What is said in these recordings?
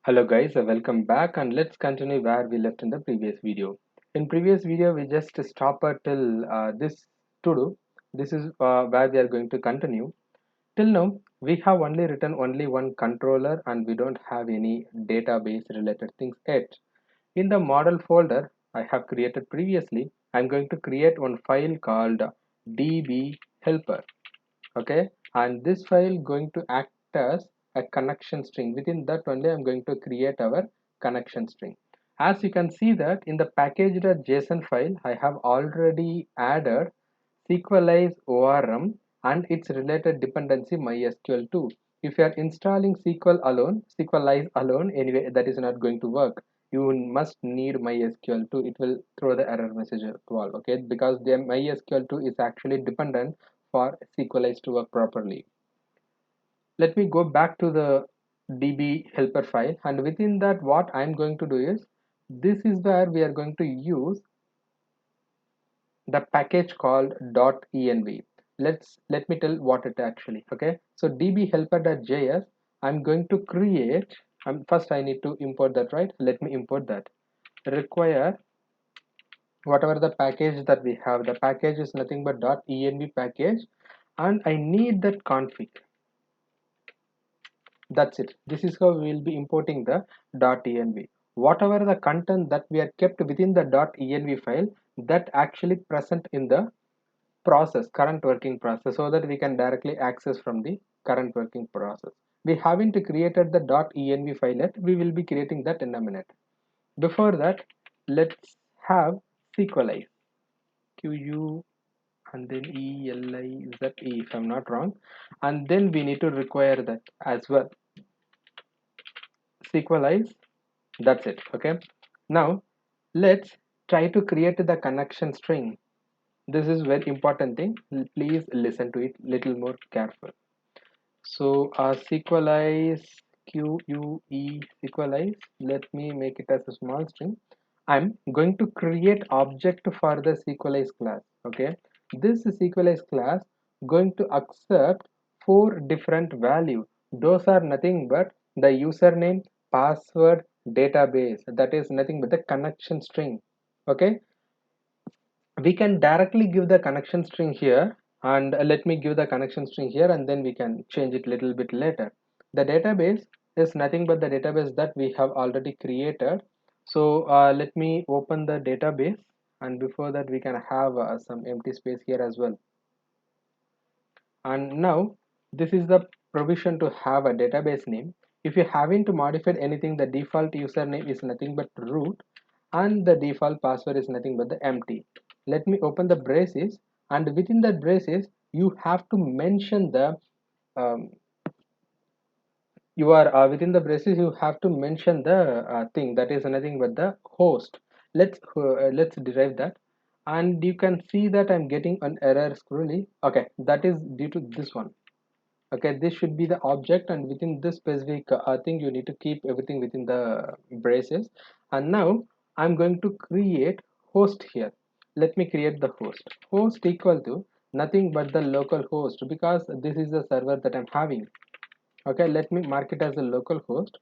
Hello guys, welcome back and let's continue where we left in the previous video. In previous video we just stopped till this to do. This is where we are going to continue. Till now we have only written only one controller and we don't have any database related things yet. In the model folder I have created previously, I'm going to create one file called db helper. Okay, and this file going to act as a connection string. Within that only I'm going to create our connection string. As you can see that in the package.json file I have already added Sequelize ORM and its related dependency MySQL2. If you are installing Sequelize alone, anyway that is not going to work. You must need MySQL2. It will throw the error message at all, okay, because the MySQL2 is actually dependent for Sequelize to work properly. Let me go back to the db helper file, and within that what I'm going to do is, this is where we are going to use the package called .env. Let me tell what it actually. Okay, so dbhelper.js, I'm going to create, first I need to import that, right? Let me import that. Require whatever the package that we have. The package is nothing but .env package, and I need that config. That's it. This is how we will be importing the .env. Whatever the content that we are kept within the .env file, that actually present in the current working process, so that we can directly access from the current working process. We haven't created the .env file yet. We will be creating that in a minute. Before that, let's have Sequelize. QU and then ELIZE, if I'm not wrong, and then we need to require that as well. Sequelize, that's it. Okay, now let's try to create the connection string. This is very important thing. Please listen to it little more careful. So Sequelize, QUE Sequelize, let me make it as a small string. I'm going to create object for the Sequelize class. Okay, this Sequelize class going to accept four different value. Those are nothing but the username, password, database. That is nothing but the connection string. Okay, we can directly give the connection string here, and let me give the connection string here, and then we can change it little bit later. The database is nothing but the database that we have already created. So let me open the database, and before that we can have some empty space here as well. And now this is the provision to have a database name. If you haven't modified anything, the default username is nothing but root, and the default password is nothing but the empty. Let me open the braces, and within the braces you have to mention the um, you are within the braces you have to mention the thing that is nothing but the host. Let's derive that, and you can see that I'm getting an error scrolly. Okay, that is due to this one. Okay, this should be the object, and within this specific thing you need to keep everything within the braces. And now I'm going to create host here. Let me create the host equal to nothing but the local host, because this is the server that I'm having. Okay, let me mark it as a local host.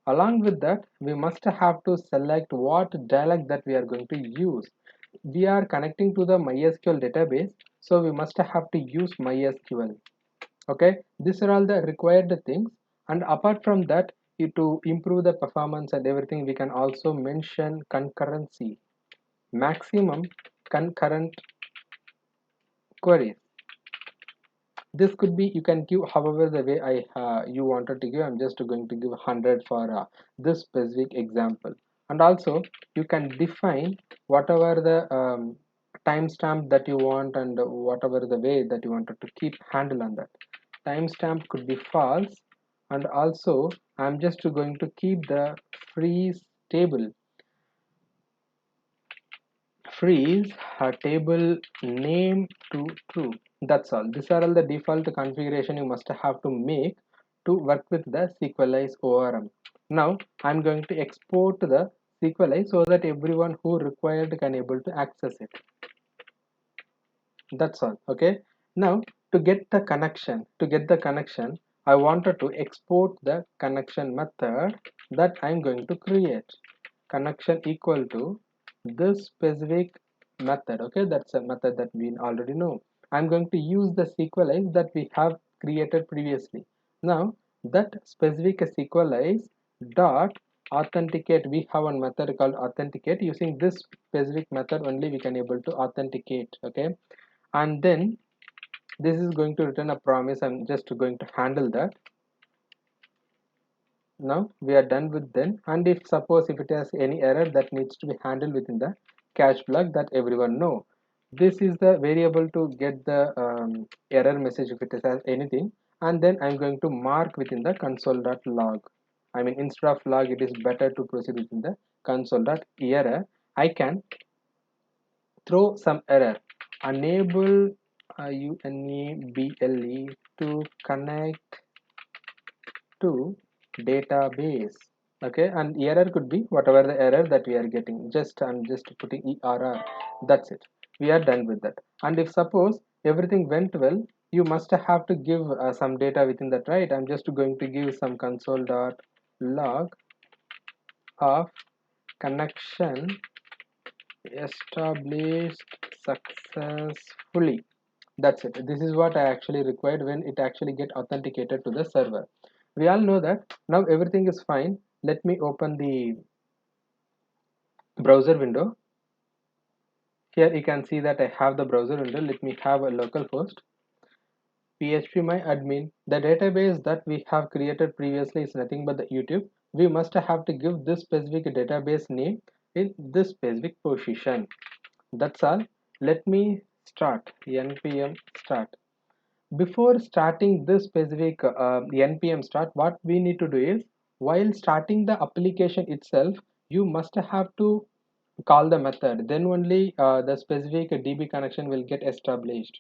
Along with that, we must have to select what dialect that we are going to use. We are connecting to the MySQL database, so we must have to use MySQL. Okay, these are all the required things, and apart from that, to improve the performance and everything, we can also mention concurrency, maximum concurrent queries. This could be, you can give however the way you wanted to give. I'm just going to give 100 for this specific example. And also you can define whatever the timestamp that you want, and whatever the way that you wanted to keep handle on that. Timestamp could be false, and also I'm just going to keep the freeze table, freeze table name to true. That's all. These are all the default configuration you must have to make to work with the Sequelize ORM. Now I'm going to export the Sequelize so that everyone who required can able to access it. That's all. Okay, now to get the connection, I wanted to export the connection method that I'm going to create. Connection equal to this specific method. Okay, that's a method that we already know. I'm going to use the sequelize that we have created previously. Now that specific sequelize dot authenticate, we have one method called authenticate. Using this specific method only we can able to authenticate. Okay, and then this is going to return a promise. I'm just going to handle that. Now we are done with then, and if suppose if it has any error that needs to be handled within the catch block that everyone know, this is the variable to get the error message if it has anything, and then I'm going to mark within the console.log. I mean, instead of log, it is better to proceed within the console.error. I can throw some error, enable unable to connect to database. Okay, and error could be whatever the error that we are getting. Just I'm just putting err. That's it. We are done with that. And if suppose everything went well, you must have to give some data within that, right? I'm just going to give some console.log of connection established successfully. That's it. This is what I actually required when it actually get authenticated to the server. We all know that now everything is fine. Let me open the browser window. Here you can see that I have the browser window. Let me have a localhost phpMyAdmin. The database that we have created previously is nothing but the YouTube. We must have to give this specific database name in this specific position. That's all. Let me start npm start. Before starting this specific npm start, what we need to do is, while starting the application itself, you must have to call the method, then only the specific db connection will get established.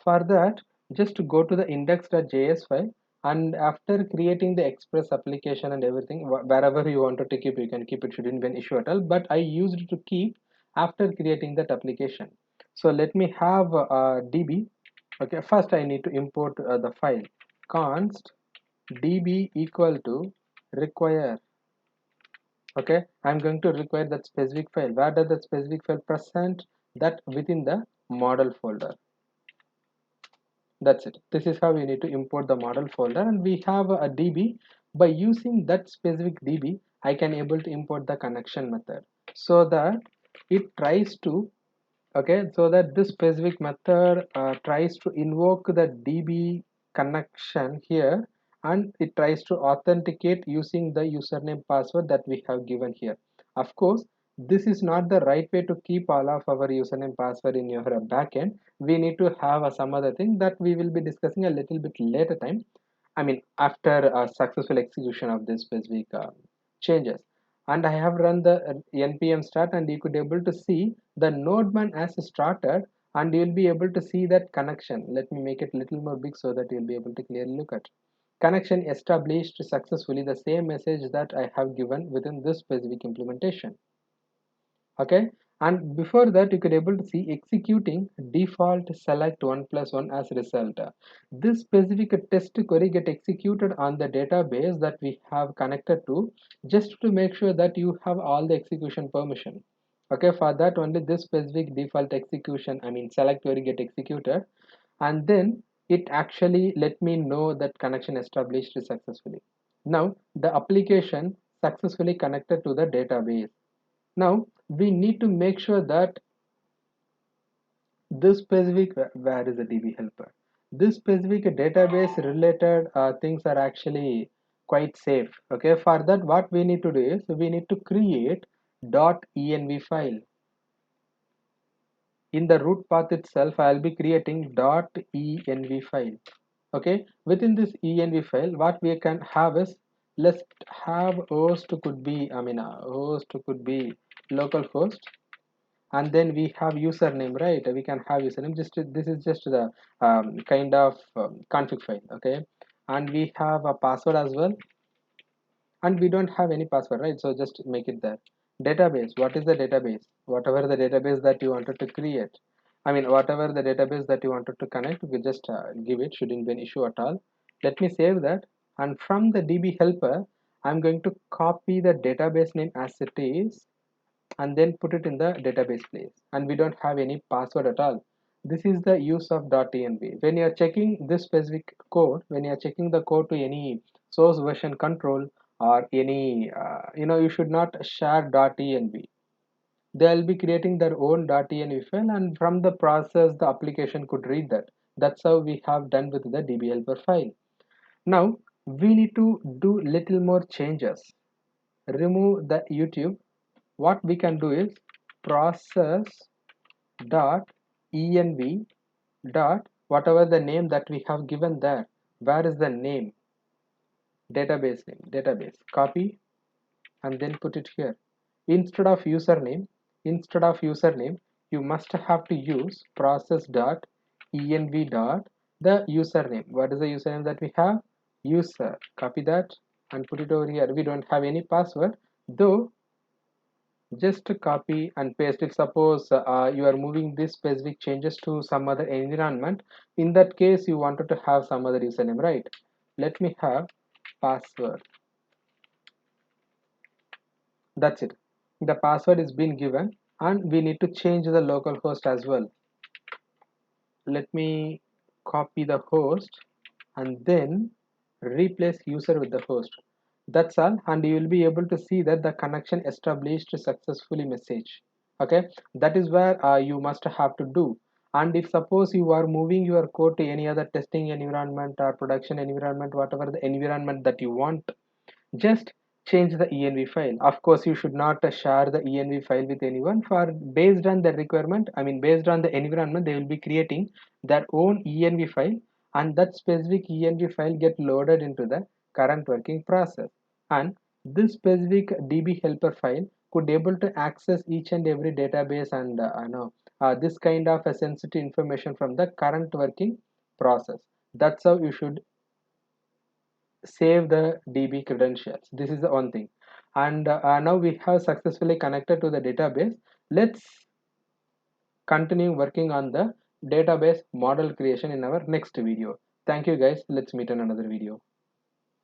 For that, just go to the index.js file, and after creating the express application and everything, wherever you wanted to keep, you can keep it, shouldn't be an issue at all, but I used to keep after creating that application. So let me have db. Okay, first I need to import the file const db equal to require. Okay, I'm going to require that specific file. Where does that specific file present? That within the model folder. That's it. This is how we need to import the model folder, and we have a db. By using that specific db, I can able to import the connection method, so that it tries to, okay, so that this specific method tries to invoke the db connection here, and it tries to authenticate using the username password that we have given here. Of course, this is not the right way to keep all of our username password in your backend. We need to have some other thing that we will be discussing a little bit later time. I mean, after a successful execution of this specific changes. And I have run the npm start, and you could able to see the nodeman as started, and you will be able to see that connection. Let me make it a little more big so that you'll be able to clearly look at. Connection established successfully, the same message that I have given within this specific implementation. Okay, and before that you could able to see executing default select 1 plus 1 as result. This specific test query get executed on the database that we have connected to, just to make sure that you have all the execution permission. Okay, for that only this specific default execution, I mean select query get executed, and then it actually let me know that connection established successfully. Now the application successfully connected to the database. Now we need to make sure that this specific, where is the DB helper? This specific database related things are actually quite safe. Okay, for that what we need to do is we need to create .env file. In the root path itself, I'll be creating .env file. Okay, within this env file, what we can have is, let's have host could be, host could be localhost, and then we have username, right? We can have username, just this is just the kind of config file. Okay, and we have a password as well, and we don't have any password, right? So just make it there. Database, what is the database? Whatever the database that you wanted to create, I mean whatever the database that you wanted to connect, we just give it, shouldn't be an issue at all. Let me save that, and from the DB helper I'm going to copy the database name as it is and then put it in the database place, and we don't have any password at all. This is the use of .env. When you are checking this specific code, when you are checking the code to any source version control or any you should not share .env. They'll be creating their own .env file, and from the process the application could read that. That's how we have done with the DB helper file. Now we need to do little more changes. Remove the YouTube. What we can do is process dot env dot whatever the name that we have given there. Where is the name? Database name. Database. Copy and then put it here. Instead of username, you must have to use process dot env dot the username. What is the username that we have? User. Copy that and put it over here. We don't have any password, though. Just copy and paste it. Suppose you are moving this specific changes to some other environment. In that case you wanted to have some other username, right? Let me have password. That's it. The password is been given, and we need to change the local host as well. Let me copy the host and then replace user with the host. That's all, and you will be able to see that the connection established successfully message. Okay, that is where you must have to do. And if suppose you are moving your code to any other testing environment or production environment, whatever the environment that you want, just change the env file. Of course you should not share the env file with anyone. For based on the requirement, I mean based on the environment, they will be creating their own env file, and that specific env file get loaded into the current working process. And this specific db helper file could able to access each and every database and this kind of a sensitive information from the current working process. That's how you should save the DB credentials. This is the one thing. And now we have successfully connected to the database. Let's continue working on the database model creation in our next video. Thank you guys. Let's meet in another video.